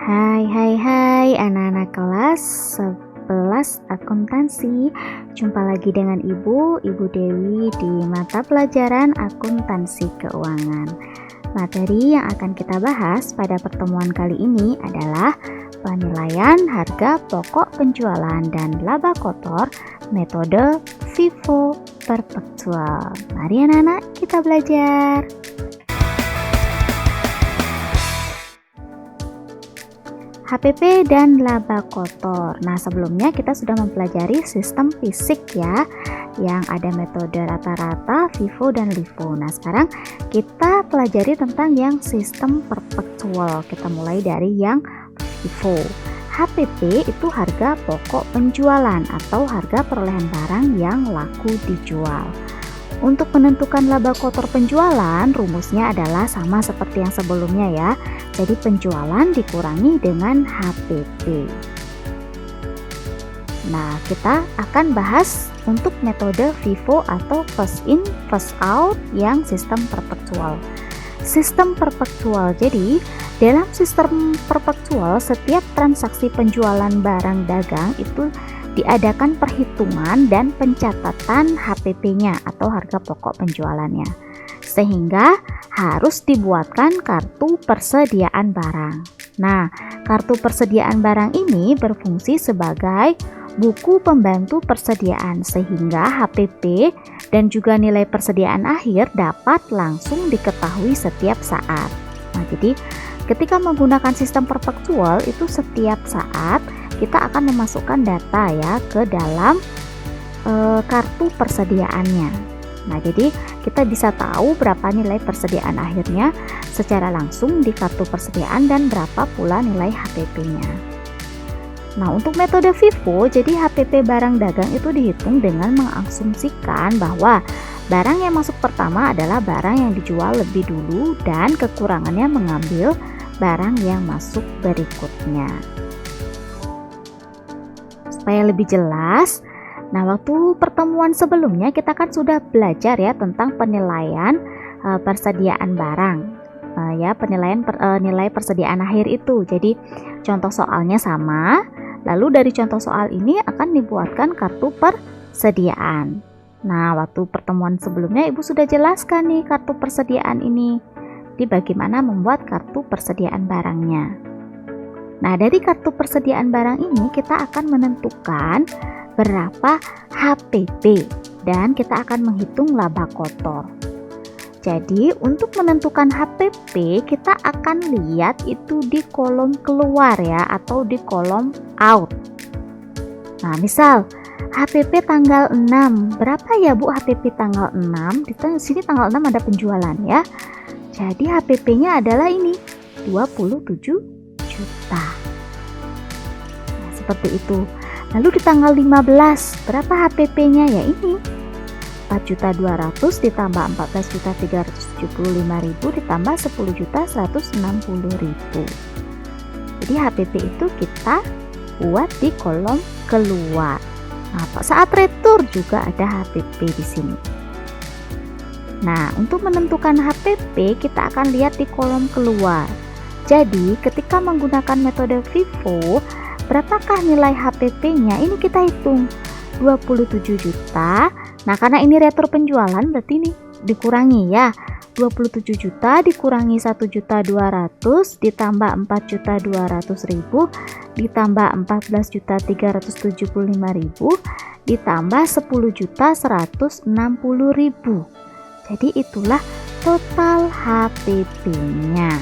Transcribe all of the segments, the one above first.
Hai anak-anak kelas 11 akuntansi. Jumpa lagi dengan Ibu Dewi di mata pelajaran akuntansi keuangan. Materi yang akan kita bahas pada pertemuan kali ini adalah penilaian harga pokok penjualan dan laba kotor metode FIFO perpetual. Mari anak-anak kita belajar. HPP dan laba kotor. Nah, sebelumnya kita sudah mempelajari sistem fisik ya, yang ada metode rata-rata, FIFO dan LIFO. Nah, sekarang kita pelajari tentang yang sistem perpetual. Kita mulai dari yang FIFO. HPP itu harga pokok penjualan atau harga perolehan barang yang laku dijual. Untuk menentukan laba kotor penjualan, rumusnya adalah sama seperti yang sebelumnya ya. Jadi penjualan dikurangi dengan HPP. Nah, kita akan bahas untuk metode FIFO atau first in, first out yang sistem perpetual. Sistem perpetual, jadi dalam sistem perpetual setiap transaksi penjualan barang dagang itu diadakan perhitungan dan pencatatan HPP-nya atau harga pokok penjualannya, sehingga harus dibuatkan kartu persediaan barang. Nah, kartu persediaan barang ini berfungsi sebagai buku pembantu persediaan, sehingga HPP dan juga nilai persediaan akhir dapat langsung diketahui setiap saat. Nah, jadi ketika menggunakan sistem perpetual itu setiap saat kita akan memasukkan data ya ke dalam kartu persediaannya. Nah, jadi kita bisa tahu berapa nilai persediaan akhirnya secara langsung di kartu persediaan dan berapa pula nilai HPP-nya. Nah, untuk metode FIFO, jadi HPP barang dagang itu dihitung dengan mengasumsikan bahwa barang yang masuk pertama adalah barang yang dijual lebih dulu dan kekurangannya mengambil barang yang masuk berikutnya. Supaya lebih jelas, nah waktu pertemuan sebelumnya kita kan sudah belajar ya tentang penilaian persediaan barang, penilaian nilai persediaan akhir itu. Jadi contoh soalnya sama, lalu dari contoh soal ini akan dibuatkan kartu persediaan. Nah, waktu pertemuan sebelumnya Ibu sudah jelaskan nih kartu persediaan ini, di bagaimana membuat kartu persediaan barangnya. Nah, dari kartu persediaan barang ini kita akan menentukan berapa HPP dan kita akan menghitung laba kotor. Jadi, untuk menentukan HPP kita akan lihat itu di kolom keluar ya atau di kolom out. Nah, misal HPP tanggal 6. Berapa ya Bu HPP tanggal 6? Di sini tanggal 6 ada penjualan ya. Jadi HPP-nya adalah ini 27 juta. Nah, seperti itu. Lalu di tanggal 15 berapa HPP-nya ya ini 4.200.000 ditambah 14.375.000 ditambah 10.160.000. Jadi HPP itu kita buat di kolom keluar. Nah, saat retur juga ada HPP di sini. Nah, untuk menentukan HPP kita akan lihat di kolom keluar. Jadi, ketika menggunakan metode FIFO, berapakah nilai HPP-nya? Ini kita hitung 27 juta. Nah, karena ini retur penjualan berarti ini dikurangi ya. 27 juta dikurangi 1.200.000 ditambah 4.200.000 ditambah 14.375.000 ditambah 10.160.000. Jadi itulah total HPP-nya.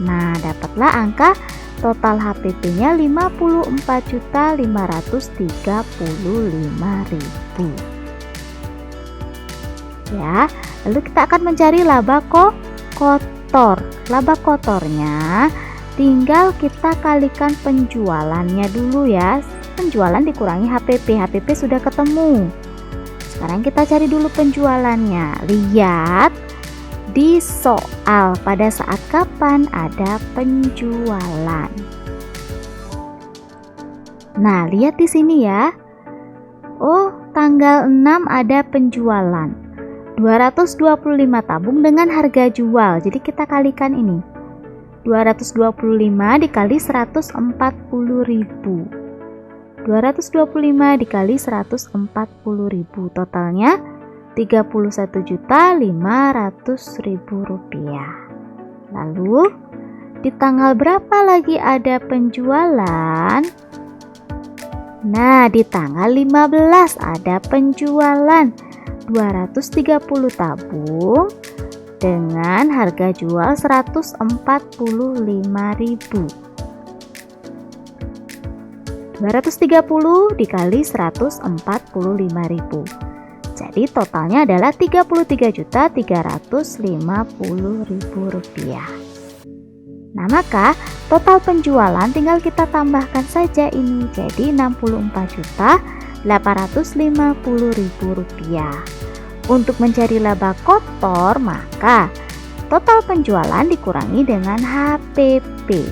Nah, dapatlah angka total HPP-nya 54.535.000. Ya, lalu kita akan mencari laba kotor. Laba kotornya tinggal kita kalikan penjualannya dulu ya. Penjualan dikurangi HPP. HPP sudah ketemu. Sekarang kita cari dulu penjualannya. Lihat di soal pada saat kapan ada penjualan. Nah, lihat di sini ya. Oh, tanggal 6 ada penjualan. 225 tabung dengan harga jual. Jadi kita kalikan ini. 225 dikali 140.000. 225 dikali 140.000, totalnya 31.500.000 rupiah. Lalu di tanggal berapa lagi ada penjualan? Nah, di tanggal 15 ada penjualan 230 tabung dengan harga jual 145.000. 230 dikali 145.000. Jadi totalnya adalah 33.350.000 rupiah. Nah, maka total penjualan tinggal kita tambahkan saja ini, jadi 64.850.000 rupiah. Untuk mencari laba kotor, maka total penjualan dikurangi dengan HPP.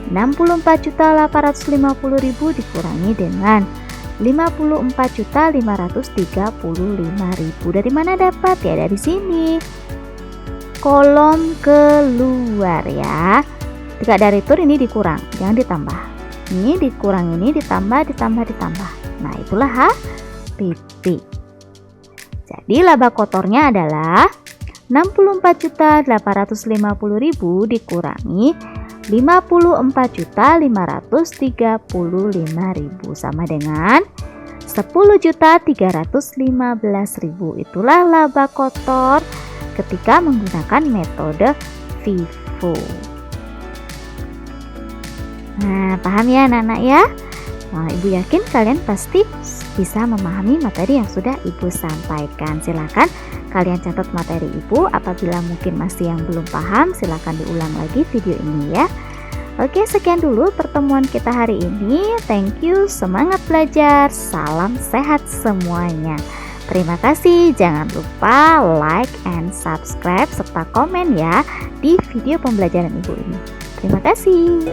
64.850.000 dikurangi dengan 54.535.000. Dari mana dapat? Ya, dari sini. Kolom keluar ya. Jika dari tur ini dikurang, jangan ditambah. Ini dikurang, ini ditambah. Nah, itulah HPP. Jadi laba kotornya adalah 64.850.000 dikurangi 54.535.000 sama dengan 10.315.000. Itulah laba kotor ketika menggunakan metode FIFO. Nah, paham ya anak-anak ya? Nah, Ibu yakin kalian pasti bisa memahami materi yang sudah Ibu sampaikan. Silakan kalian catat materi Ibu. Apabila mungkin masih yang belum paham, silakan diulang lagi video ini ya. Oke, sekian dulu pertemuan kita hari ini. Thank you, semangat belajar, salam sehat semuanya. Terima kasih, jangan lupa like and subscribe serta komen ya di video pembelajaran Ibu ini. Terima kasih.